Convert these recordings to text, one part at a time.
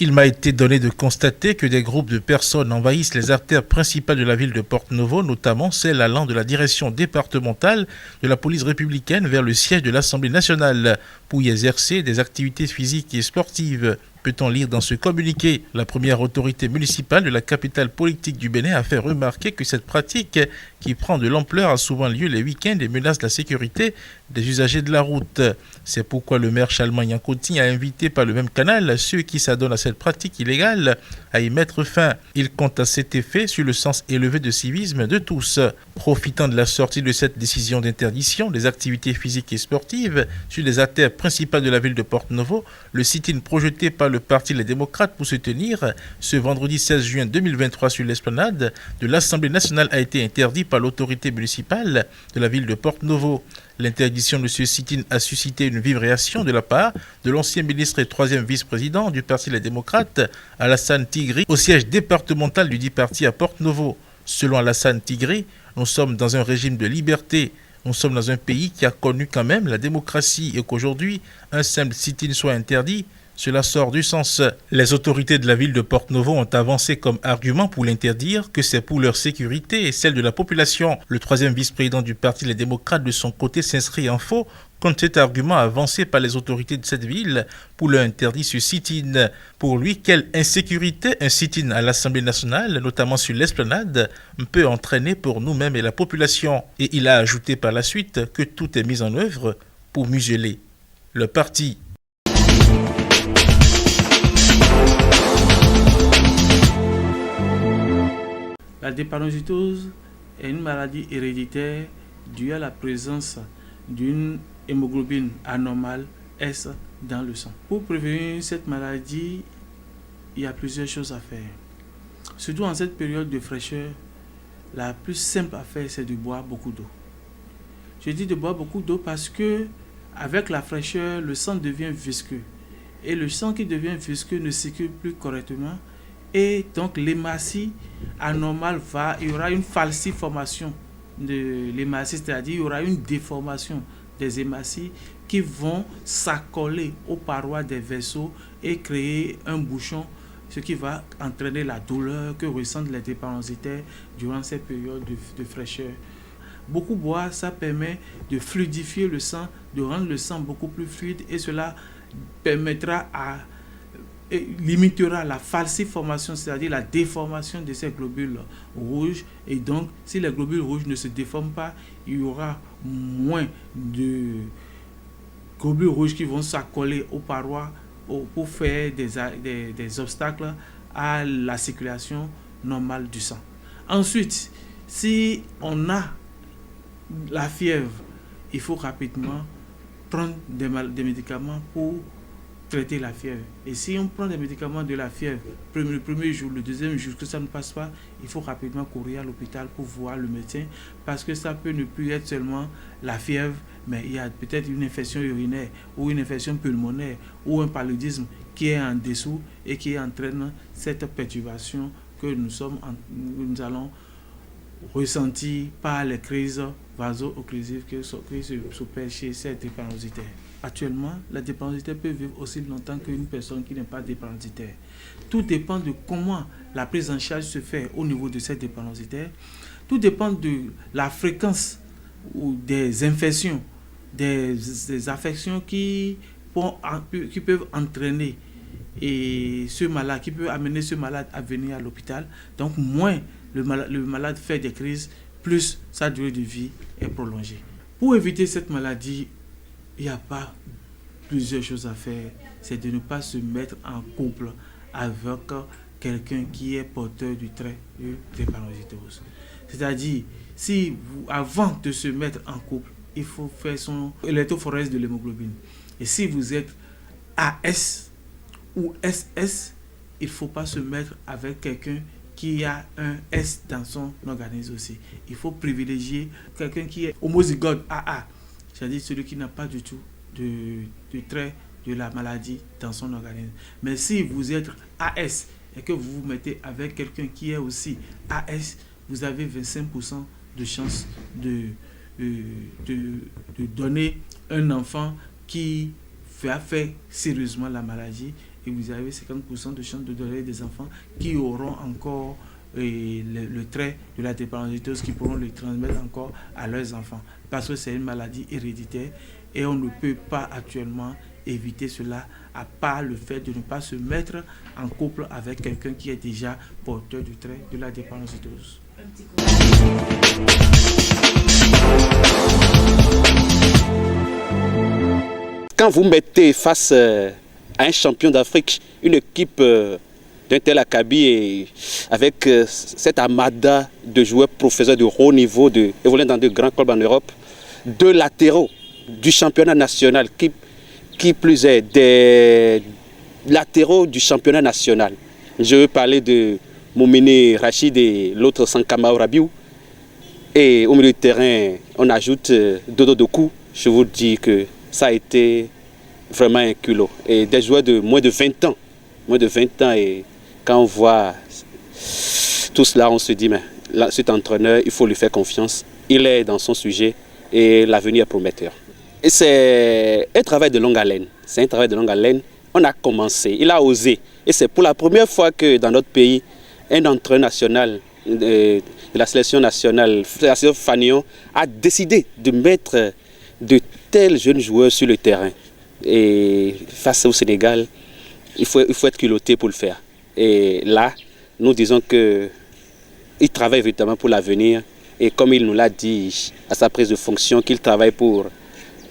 Il m'a été donné de constater que des groupes de personnes envahissent les artères principales de la ville de Porto-Novo, notamment celle allant de la direction départementale de la police républicaine vers le siège de l'Assemblée nationale pour y exercer des activités physiques et sportives. Peut-on lire dans ce communiqué? La première autorité municipale de la capitale politique du Bénin a fait remarquer que cette pratique, qui prend de l'ampleur, a souvent lieu les week-ends et menace la sécurité des usagers de la route. C'est pourquoi le maire Chalman Yankoti a invité par le même canal ceux qui s'adonnent à cette pratique illégale à y mettre fin. Il compte à cet effet sur le sens élevé de civisme de tous. Profitant de la sortie de cette décision d'interdiction des activités physiques et sportives sur les artères principales de la ville de Porto-Novo, le sit-in projeté par le Parti Les Démocrates pour se tenir ce vendredi 16 juin 2023 sur l'esplanade de l'Assemblée nationale a été interdit par l'autorité municipale de la ville de Porto-Novo. L'interdiction de ce sit-in a suscité une vive réaction de la part de l'ancien ministre et troisième vice-président du Parti Les Démocrates, Alassane Tigri, au siège départemental du dit parti à Porto-Novo. Selon Alassane Tigri, nous sommes dans un régime de liberté. Nous sommes dans un pays qui a connu quand même la démocratie et qu'aujourd'hui, un simple sit-in soit interdit, cela sort du sens. Les autorités de la ville de Porto-Novo ont avancé comme argument pour l'interdire que c'est pour leur sécurité et celle de la population. Le troisième vice-président du Parti Les Démocrates de son côté s'inscrit en faux contre cet argument avancé par les autorités de cette ville pour leur interdire ce sit-in. Pour lui, quelle insécurité un sit-in à l'Assemblée nationale, notamment sur l'esplanade, peut entraîner pour nous-mêmes et la population. Et il a ajouté par la suite que tout est mis en œuvre pour museler le parti. La drépanocytose est une maladie héréditaire due à la présence d'une hémoglobine anormale S dans le sang. Pour prévenir cette maladie, il y a plusieurs choses à faire. Surtout en cette période de fraîcheur, la plus simple à faire, c'est de boire beaucoup d'eau. Je dis de boire beaucoup d'eau parce que avec la fraîcheur, le sang devient visqueux. Et le sang qui devient visqueux ne circule plus correctement. Et donc l'hématie anormale il y aura une falsiformation de l'hématie, c'est-à-dire il y aura une déformation des hématies qui vont s'accoler aux parois des vaisseaux et créer un bouchon, ce qui va entraîner la douleur que ressentent les drépanocytaires durant cette période de fraîcheur. Beaucoup boire, ça permet de fluidifier le sang, de rendre le sang beaucoup plus fluide et cela permettra limitera la falsiformation, c'est-à-dire la déformation de ces globules rouges. Et donc, si les globules rouges ne se déforment pas, il y aura moins de globules rouges qui vont s'accoler aux parois pour faire des obstacles à la circulation normale du sang. Ensuite, si on a la fièvre, il faut rapidement prendre des médicaments pour traiter la fièvre. Et si on prend des médicaments de la fièvre, le premier jour, le deuxième jour, que ça ne passe pas, il faut rapidement courir à l'hôpital pour voir le médecin, parce que ça peut ne plus être seulement la fièvre, mais il y a peut-être une infection urinaire ou une infection pulmonaire ou un paludisme qui est en dessous et qui entraîne cette perturbation que nous allons ressentir par les crises vaso-occlusives qui s'opèrent chez ces drépanocytaires. Actuellement, la drépanocytaire peut vivre aussi longtemps qu'une personne qui n'est pas drépanocytaire. Tout dépend de comment la prise en charge se fait au niveau de cette drépanocytaire. Tout dépend de la fréquence ou des infections, des affections qui peuvent entraîner et ce malade, qui peut amener ce malade à venir à l'hôpital. Donc, moins le malade fait des crises, plus sa durée de vie est prolongée. Pour éviter cette maladie, il n'y a pas plusieurs choses à faire. C'est de ne pas se mettre en couple avec quelqu'un qui est porteur du trait de drépanocytose. C'est-à-dire, avant de se mettre en couple, il faut faire son électrophorèse de l'hémoglobine. Et si vous êtes AS ou SS, il ne faut pas se mettre avec quelqu'un qui a un S dans son organisme aussi. Il faut privilégier quelqu'un qui est homozygote AA, c'est-à-dire celui qui n'a pas du tout de trait de la maladie dans son organisme. Mais si vous êtes AS et que vous vous mettez avec quelqu'un qui est aussi AS, vous avez 25% de chance de donner un enfant qui va faire sérieusement la maladie et vous avez 50% de chances de donner des enfants qui auront encore le trait de la drépanocytose, qui pourront le transmettre encore à leurs enfants. Parce que c'est une maladie héréditaire et on ne peut pas actuellement éviter cela, à part le fait de ne pas se mettre en couple avec quelqu'un qui est déjà porteur du trait de la drépanocytose. Quand vous mettez face à un champion d'Afrique, une équipe d'un tel acabit et avec cette armada de joueurs professionnels de haut niveau, évoluant dans de grands clubs en Europe, deux latéraux du championnat national, qui plus est des latéraux du championnat national. Je veux parler de Moumini Rachid et l'autre Sankama Rabiou. Et au milieu de terrain, on ajoute Dodo Doku. Je vous dis que ça a été vraiment un culot. Et des joueurs de moins de 20 ans. Moins de 20 ans. Et quand on voit tout cela, on se dit, mais cet entraîneur, il faut lui faire confiance. Il est dans son sujet et l'avenir est prometteur. Et c'est un travail de longue haleine. C'est un travail de longue haleine. On a commencé, il a osé. Et c'est pour la première fois que dans notre pays, un entraîneur national de la sélection nationale, la sélection Fanion, a décidé de mettre de tels jeunes joueurs sur le terrain. Et face au Sénégal, il faut être culotté pour le faire. Et là, nous disons qu'il travaille véritablement pour l'avenir. Et comme il nous l'a dit à sa prise de fonction, qu'il travaille pour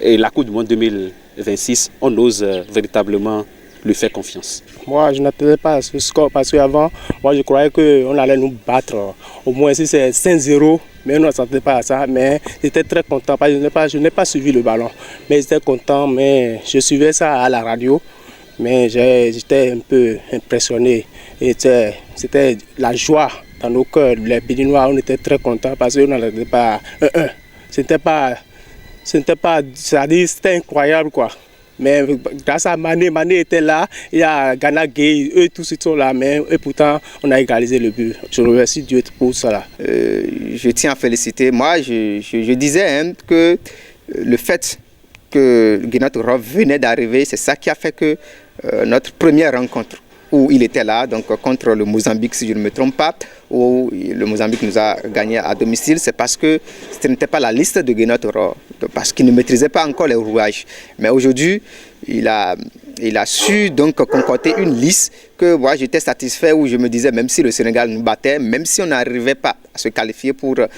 la Coupe du Monde 2026, on ose véritablement lui faire confiance. Moi, je n'attendais pas à ce score parce qu'avant, moi je croyais qu'on allait nous battre. Au moins si c'est 5-0, mais on ne s'attendait pas à ça. Mais j'étais très content parce que je n'ai pas suivi le ballon. Mais j'étais content, mais je suivais ça à la radio. Mais j'étais un peu impressionné. C'était la joie dans nos cœurs. Les Béninois, on était très contents parce qu'on n'attendait pas 1-1. C'était incroyable quoi. Mais grâce à Mané était là, il y a Gana Gueye, eux tous ils sont là, mais et pourtant on a égalisé le but. Je remercie Dieu pour ça. Je tiens à féliciter. Moi, je disais que le fait que Guinato Rob venait d'arriver, c'est ça qui a fait que notre première rencontre, où il était là, donc contre le Mozambique, si je ne me trompe pas, où le Mozambique nous a gagné à domicile, c'est parce que ce n'était pas la liste de Guinato Rob, parce qu'il ne maîtrisait pas encore les rouages. Mais aujourd'hui, il a su donc concocter une liste que moi j'étais satisfait, où je me disais, même si le Sénégal nous battait, même si on n'arrivait pas à se qualifier pour la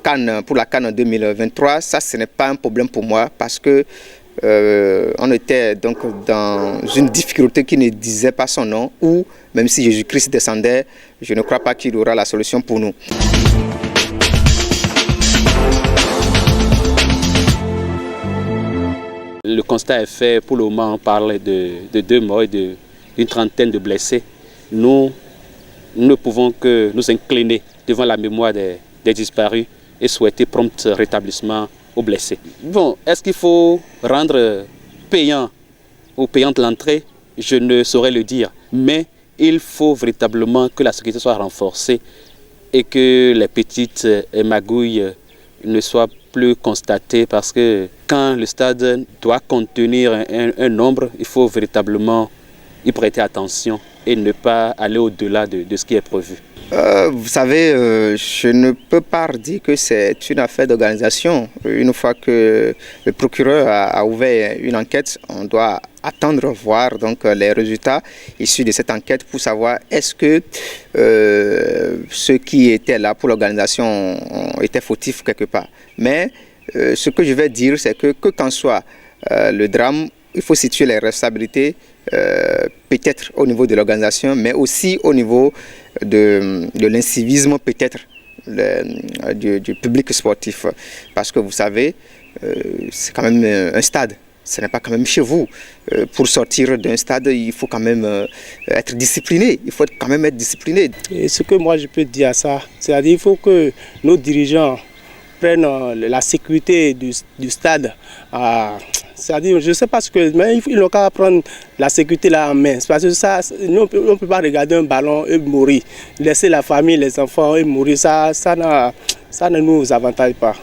CAN en 2023, ça ce n'est pas un problème pour moi, parce que on était donc dans une difficulté qui ne disait pas son nom, où même si Jésus-Christ descendait, je ne crois pas qu'il aura la solution pour nous. Le constat est fait. Pour le moment, on parle de 2 morts et d'une trentaine de blessés. Nous ne pouvons que nous incliner devant la mémoire des disparus et souhaiter prompt rétablissement aux blessés. Bon, est-ce qu'il faut rendre payant ou payante l'entrée? Je ne saurais le dire. Mais il faut véritablement que la sécurité soit renforcée et que les petites magouilles ne soient plus constatées, parce que quand le stade doit contenir un nombre, il faut véritablement y prêter attention et ne pas aller au-delà de ce qui est prévu. Vous savez, je ne peux pas dire que c'est une affaire d'organisation. Une fois que le procureur a ouvert une enquête, on doit attendre voir donc les résultats issus de cette enquête pour savoir est-ce que ceux qui étaient là pour l'organisation étaient fautifs quelque part. Mais ce que je vais dire, c'est que qu'en soit le drame, il faut situer les responsabilités peut-être au niveau de l'organisation, mais aussi au niveau de l'incivisme peut-être du public sportif. Parce que vous savez, c'est quand même un stade. Ce n'est pas quand même chez vous. Pour sortir d'un stade, il faut quand même être discipliné. Il faut quand même être discipliné. Et ce que moi je peux dire à ça, c'est-à-dire qu'il faut que nos dirigeants prennent la sécurité du stade. C'est-à-dire, je ne sais pas ce que, mais il n'ont qu'à prendre la sécurité là en main. Parce que ça, on ne peut pas regarder un ballon et mourir. Laisser la famille, les enfants et mourir, ça ne nous avantage pas.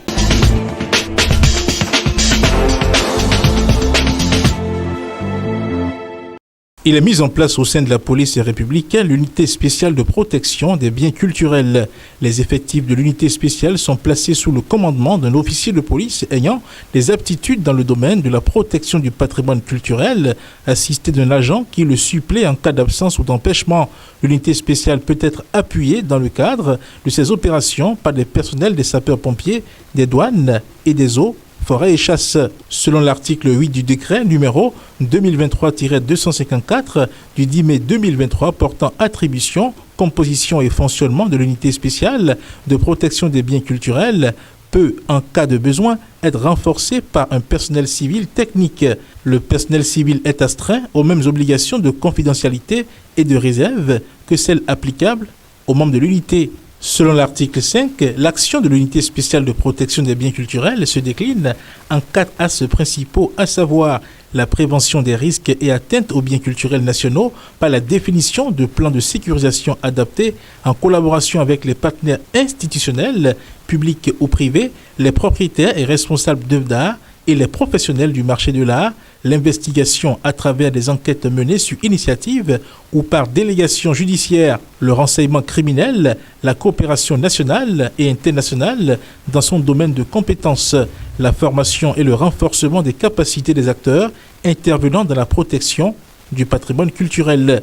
Il est mis en place au sein de la police républicaine l'unité spéciale de protection des biens culturels. Les effectifs de l'unité spéciale sont placés sous le commandement d'un officier de police ayant des aptitudes dans le domaine de la protection du patrimoine culturel, assisté d'un agent qui le supplée en cas d'absence ou d'empêchement. L'unité spéciale peut être appuyée dans le cadre de ces opérations par des personnels des sapeurs-pompiers, des douanes et des eaux, forêt et chasse. Selon l'article 8 du décret numéro 2023-254 du 10 mai 2023 portant attribution, composition et fonctionnement de l'unité spéciale de protection des biens culturels, peut, en cas de besoin, être renforcé par un personnel civil technique. Le personnel civil est astreint aux mêmes obligations de confidentialité et de réserve que celles applicables aux membres de l'unité. Selon l'article 5, l'action de l'unité spéciale de protection des biens culturels se décline en 4 axes principaux, à savoir la prévention des risques et atteintes aux biens culturels nationaux par la définition de plans de sécurisation adaptés en collaboration avec les partenaires institutionnels, publics ou privés, les propriétaires et responsables d'œuvres d'art et les professionnels du marché de l'art, l'investigation à travers des enquêtes menées sur initiative ou par délégation judiciaire, le renseignement criminel, la coopération nationale et internationale dans son domaine de compétences, la formation et le renforcement des capacités des acteurs intervenant dans la protection du patrimoine culturel.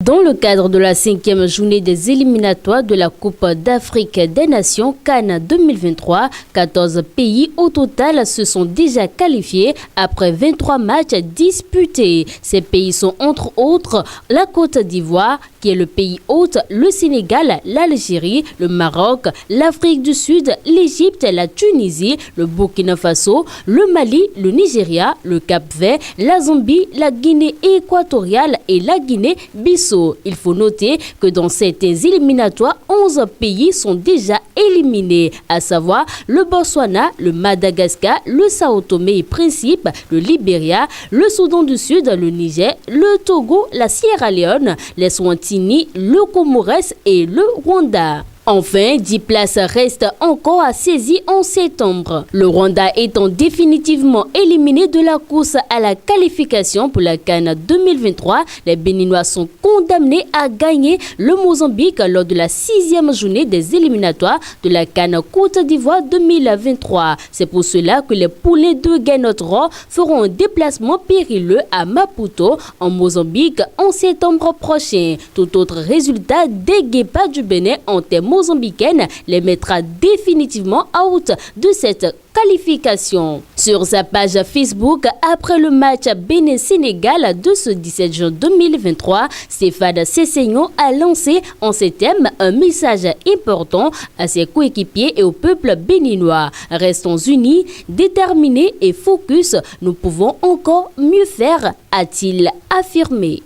Dans le cadre de la 5e journée des éliminatoires de la Coupe d'Afrique des Nations CAN 2023, 14 pays au total se sont déjà qualifiés après 23 matchs disputés. Ces pays sont entre autres la Côte d'Ivoire, qui est le pays hôte, le Sénégal, l'Algérie, le Maroc, l'Afrique du Sud, l'Égypte, la Tunisie, le Burkina Faso, le Mali, le Nigeria, le Cap-Vert, la Zambie, la Guinée équatoriale et la Guinée-Bissau. Il faut noter que dans certains éliminatoires, 11 pays sont déjà éliminés, à savoir le Botswana, le Madagascar, le Sao Tomé et Principe, le Libéria, le Soudan du Sud, le Niger, le Togo, la Sierra Leone, les Swatini, le Comores et le Rwanda. Enfin, 10 places restent encore à saisir en septembre. Le Rwanda étant définitivement éliminé de la course à la qualification pour la CAN 2023, les Béninois sont condamnés à gagner le Mozambique lors de la 6e journée des éliminatoires de la CAN Côte d'Ivoire 2023. C'est pour cela que les poulets de Guénotro feront un déplacement périlleux à Maputo, en Mozambique, en septembre prochain. Tout autre résultat des Guépards du Bénin en termes mozambicaine les mettra définitivement out de cette qualification. Sur sa page Facebook, après le match Bénin-Sénégal de ce 17 juin 2023, Stéphane Sessegnon a lancé en ces termes un message important à ses coéquipiers et au peuple béninois. Restons unis, déterminés et focus, nous pouvons encore mieux faire, a-t-il affirmé.